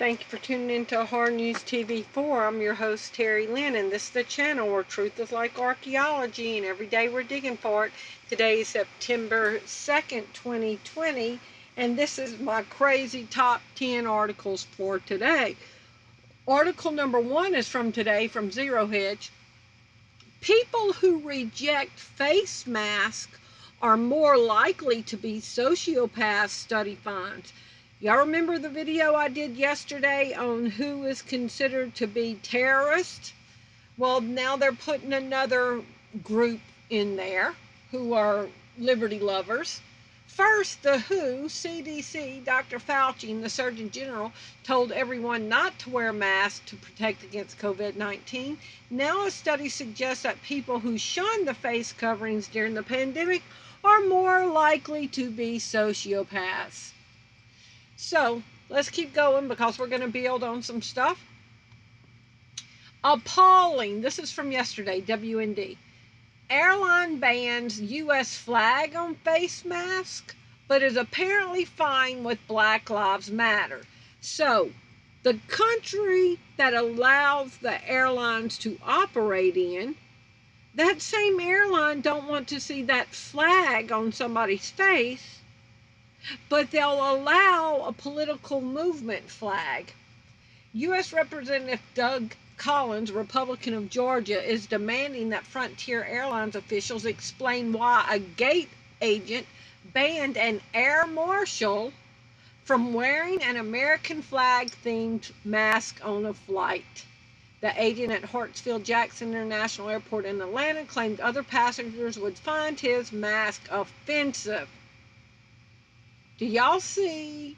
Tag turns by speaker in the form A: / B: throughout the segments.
A: Thank you for tuning into HardNews TV4. I'm your host, Terri Lynn, and this is the channel where truth is like archaeology, and every day we're digging for it. Today is September 2nd, 2020, and this is my crazy top 10 articles for today. Article number 1 is from today from Zero Hedge. People who reject face masks are more likely to be sociopaths, study finds. Y'all remember the video I did yesterday on who is considered to be terrorists? Well, now they're putting another group in there who are liberty lovers. First, the WHO, CDC, Dr. Fauci, and the Surgeon General told everyone not to wear masks to protect against COVID-19. Now a study suggests that people who shun the face coverings during the pandemic are more likely to be sociopaths. So, let's keep going because we're going to build on some stuff. Appalling. This is from yesterday, WND. Airline bans U.S. flag on face mask, but is apparently fine with Black Lives Matter. So, the country that allows the airlines to operate in, that same airline don't want to see that flag on somebody's face, but they'll allow a political movement flag. U.S. Representative Doug Collins, Republican of Georgia, is demanding that Frontier Airlines officials explain why a gate agent banned an air marshal from wearing an American flag-themed mask on a flight. The agent at Hartsfield-Jackson International Airport in Atlanta claimed other passengers would find his mask offensive. Do y'all see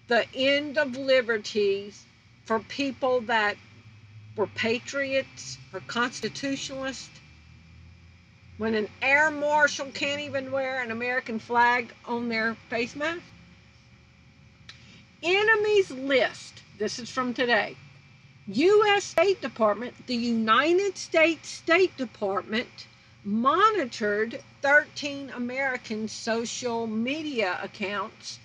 A: the end of liberties for people that were patriots or constitutionalists? When an air marshal can't even wear an American flag on their face mask? Enemies list. This is from today. U.S. State Department, the United States State Department, monitored 13 American social media accounts.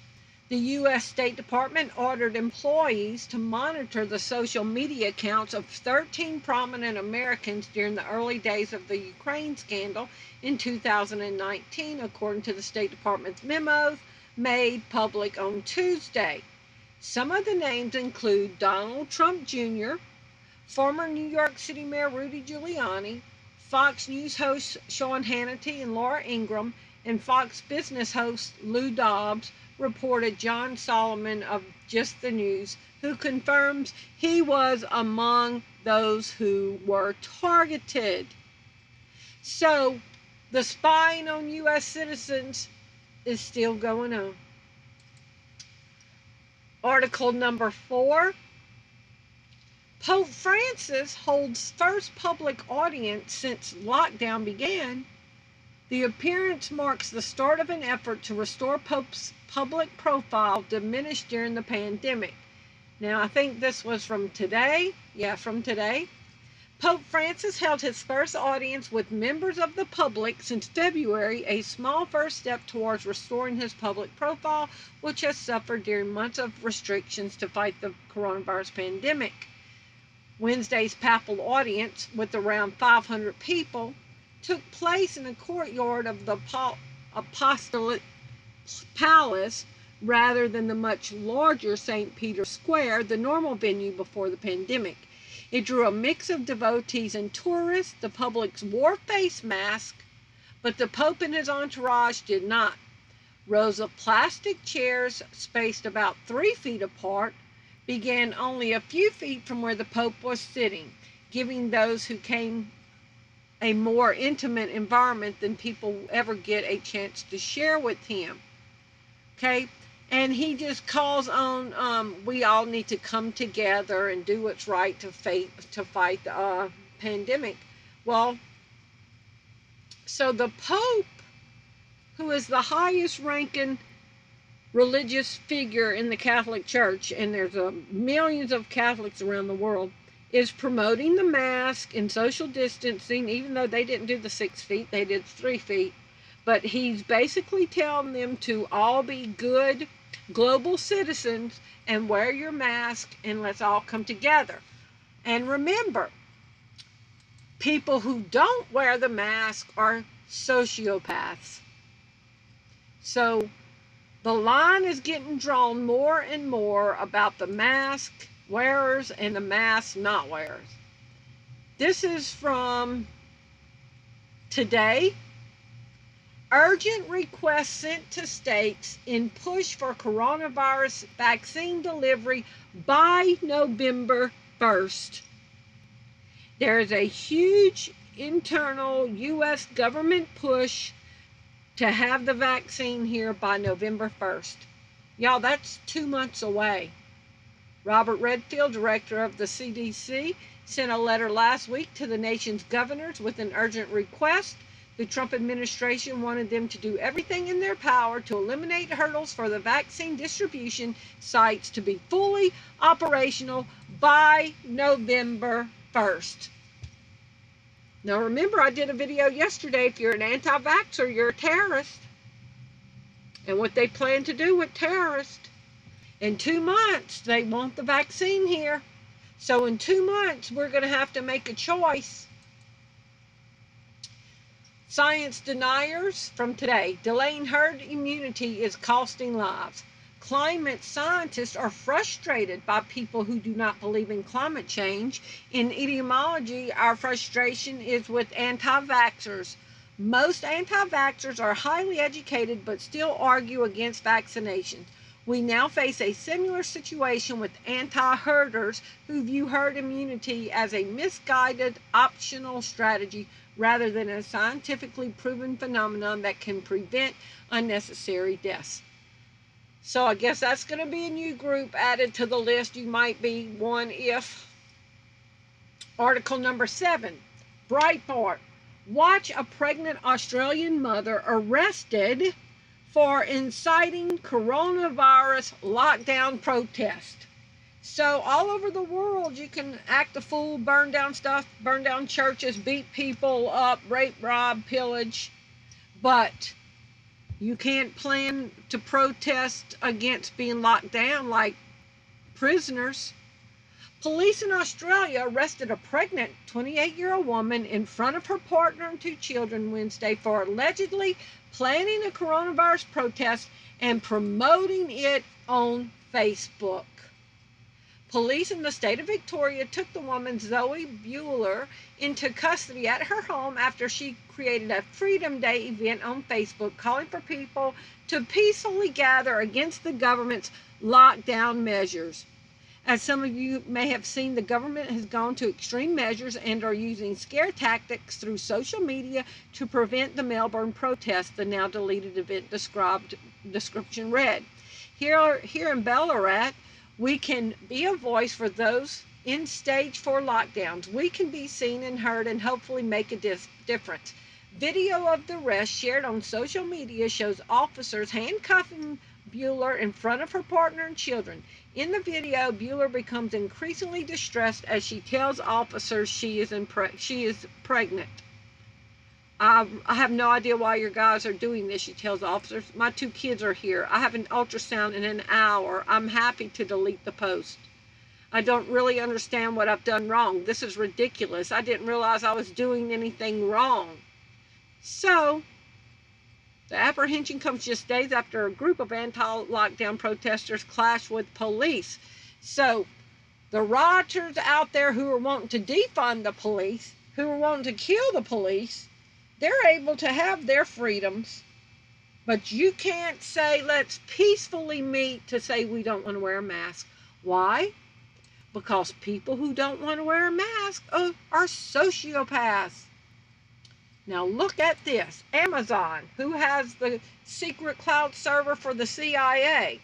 A: The U.S. State Department ordered employees to monitor the social media accounts of 13 prominent Americans during the early days of the Ukraine scandal in 2019, according to the State Department's memos made public on Tuesday. Some of the names include Donald Trump Jr., former New York City Mayor Rudy Giuliani, Fox News hosts Sean Hannity and Laura Ingraham, and Fox Business host Lou Dobbs, reported John Solomon of Just the News, who confirms he was among those who were targeted. So, the spying on U.S. citizens is still going on. Article number 4. Pope Francis holds first public audience since lockdown began. The appearance marks the start of an effort to restore Pope's public profile diminished during the pandemic. Now, I think this was from today. Yeah, from today. Pope Francis held his first audience with members of the public since February, a small first step towards restoring his public profile, which has suffered during months of restrictions to fight the coronavirus pandemic. Wednesday's papal audience, with around 500 people, took place in the courtyard of the Apostolic Palace rather than the much larger St. Peter's Square, the normal venue before the pandemic. It drew a mix of devotees and tourists. The public wore face masks, but the Pope and his entourage did not. Rows of plastic chairs, spaced about 3 feet apart, began only a few feet from where the Pope was sitting, giving those who came a more intimate environment than people ever get a chance to share with him. Okay? And he just calls on, we all need to come together and do what's right to fight the pandemic. Well, so the Pope, who is the highest ranking religious figure in the Catholic Church, and there's millions of Catholics around the world, is promoting the mask and social distancing, even though they didn't do the 6 feet, they did 3 feet. But he's basically telling them to all be good global citizens, and wear your mask, and let's all come together. And remember, people who don't wear the mask are sociopaths. So the line is getting drawn more and more about the mask wearers and the mask not wearers. This is from today. Urgent request sent to states in push for coronavirus vaccine delivery by November 1st. There is a huge internal U.S. government push to have the vaccine here by November 1st. Y'all, that's 2 months away. Robert Redfield, director of the CDC, sent a letter last week to the nation's governors with an urgent request. The Trump administration wanted them to do everything in their power to eliminate hurdles for the vaccine distribution sites to be fully operational by November 1st. Now remember, I did a video yesterday, if you're an anti-vaxxer, you're a terrorist. And what they plan to do with terrorists. In 2 months, they want the vaccine here. So in 2 months, we're going to have to make a choice. Science deniers from today. Delaying herd immunity is costing lives. Climate scientists are frustrated by people who do not believe in climate change. In etymology, our frustration is with anti-vaxxers. Most anti-vaxxers are highly educated but still argue against vaccinations. We now face a similar situation with anti-herders who view herd immunity as a misguided, optional strategy rather than a scientifically proven phenomenon that can prevent unnecessary deaths. So I guess that's going to be a new group added to the list. You might be one if. Article number 7, Breitbart. Watch a pregnant Australian mother arrested for inciting coronavirus lockdown protest. So all over the world, you can act a fool, burn down stuff, burn down churches, beat people up, rape, rob, pillage. But you can't plan to protest against being locked down like prisoners. Police in Australia arrested a pregnant 28-year-old woman in front of her partner and 2 children Wednesday for allegedly planning a coronavirus protest and promoting it on Facebook. Police in the state of Victoria took the woman, Zoe Bueller, into custody at her home after she created a Freedom Day event on Facebook calling for people to peacefully gather against the government's lockdown measures. As some of you may have seen, the government has gone to extreme measures and are using scare tactics through social media to prevent the Melbourne protest, the now deleted event description read. Here in Ballarat, we can be a voice for those in stage 4 lockdowns. We can be seen and heard and hopefully make a difference. Video of the arrest shared on social media shows officers handcuffing Bueller in front of her partner and children. In the video, Bueller becomes increasingly distressed as she tells officers she is pregnant. I have no idea why your guys are doing this, she tells officers. My 2 kids are here. I have an ultrasound in an hour. I'm happy to delete the post. I don't really understand what I've done wrong. This is ridiculous. I didn't realize I was doing anything wrong. So, the apprehension comes just days after a group of anti-lockdown protesters clashed with police. So, the rioters out there who are wanting to defund the police, who are wanting to kill the police, they're able to have their freedoms, but you can't say, let's peacefully meet to say we don't want to wear a mask. Why? Because people who don't want to wear a mask are sociopaths. Now look at this. Amazon, who has the secret cloud server for the CIA.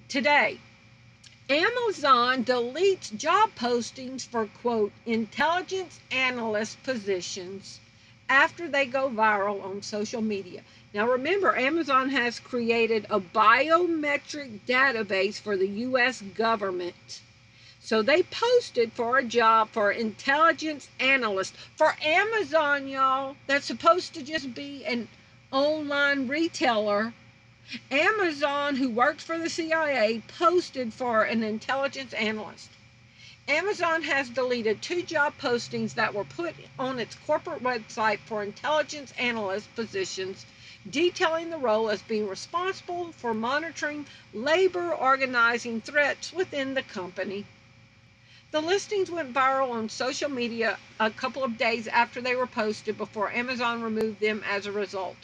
A: Today, Amazon deletes job postings for, quote, intelligence analyst positions after they go viral on social media. Now remember, Amazon has created a biometric database for the U.S. government. So they posted for a job for intelligence analyst for Amazon, y'all. That's supposed to just be an online retailer. Amazon, who works for the CIA, posted for an intelligence analyst. Amazon has deleted 2 job postings that were put on its corporate website for intelligence analyst positions, detailing the role as being responsible for monitoring labor organizing threats within the company. The listings went viral on social media a couple of days after they were posted before Amazon removed them as a result.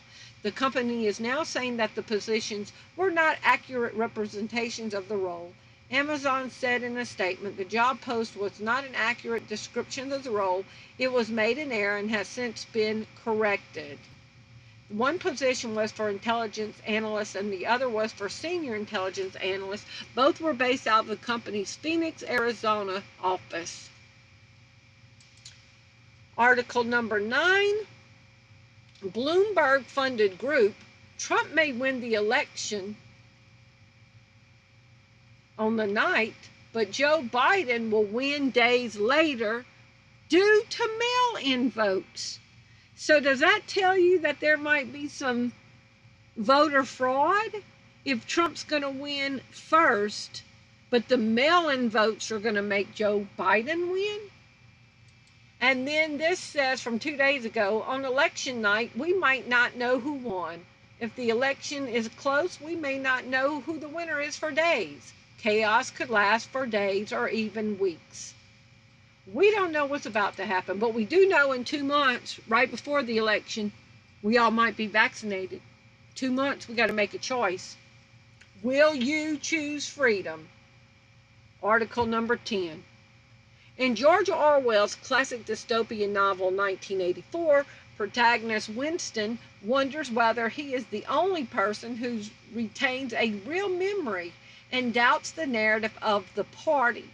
A: The company is now saying that the positions were not accurate representations of the role. Amazon said in a statement, the job post was not an accurate description of the role. It was made in error and has since been corrected. One position was for intelligence analyst and the other was for senior intelligence analyst. Both were based out of the company's Phoenix, Arizona office. Article number 9, Bloomberg-Funded group, Trump may win the election on the night, but Joe Biden will win days later due to mail-in votes. So does that tell you that there might be some voter fraud if Trump's going to win first, but the mail-in votes are going to make Joe Biden win? And then this says from 2 days ago, on election night, we might not know who won. If the election is close, we may not know who the winner is for days. Chaos could last for days or even weeks. We don't know what's about to happen, but we do know in 2 months, right before the election, we all might be vaccinated. 2 months, we got to make a choice. Will you choose freedom? Article number 10. In George Orwell's classic dystopian novel 1984, protagonist Winston wonders whether he is the only person who retains a real memory and doubts the narrative of the party.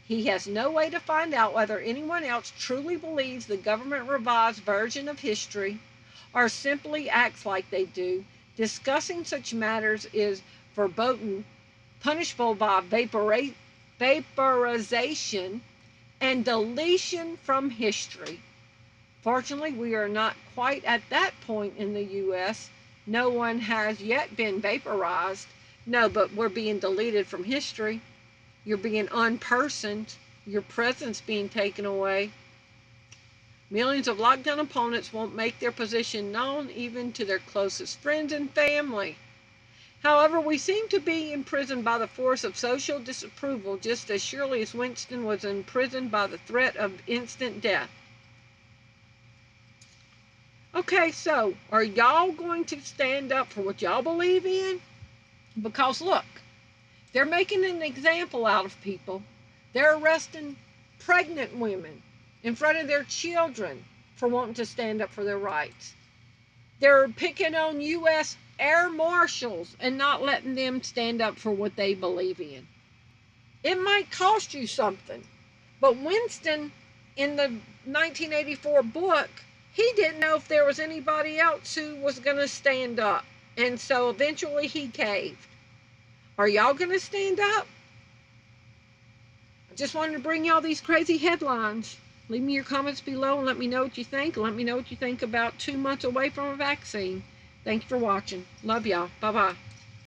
A: He has no way to find out whether anyone else truly believes the government revised version of history or simply acts like they do. Discussing such matters is verboten, punishable by vaporization and deletion from history. Fortunately, we are not quite at that point in the U.S. No one has yet been vaporized. No, but we're being deleted from history. You're being unpersoned. Your presence being taken away. Millions of lockdown opponents won't make their position known even to their closest friends and family. However, we seem to be imprisoned by the force of social disapproval just as surely as Winston was imprisoned by the threat of instant death. Okay, so are y'all going to stand up for what y'all believe in? Because look, they're making an example out of people. They're arresting pregnant women in front of their children for wanting to stand up for their rights. They're picking on U.S. air marshals and not letting them stand up for what they believe in. It might cost you something. But Winston, in the 1984 book, he didn't know if there was anybody else who was going to stand up. And so eventually he caved. Are y'all going to stand up? I just wanted to bring y'all these crazy headlines. Leave me your comments below and let me know what you think. Let me know what you think about 2 months away from a vaccine. Thank you for watching. Love y'all. Bye-bye.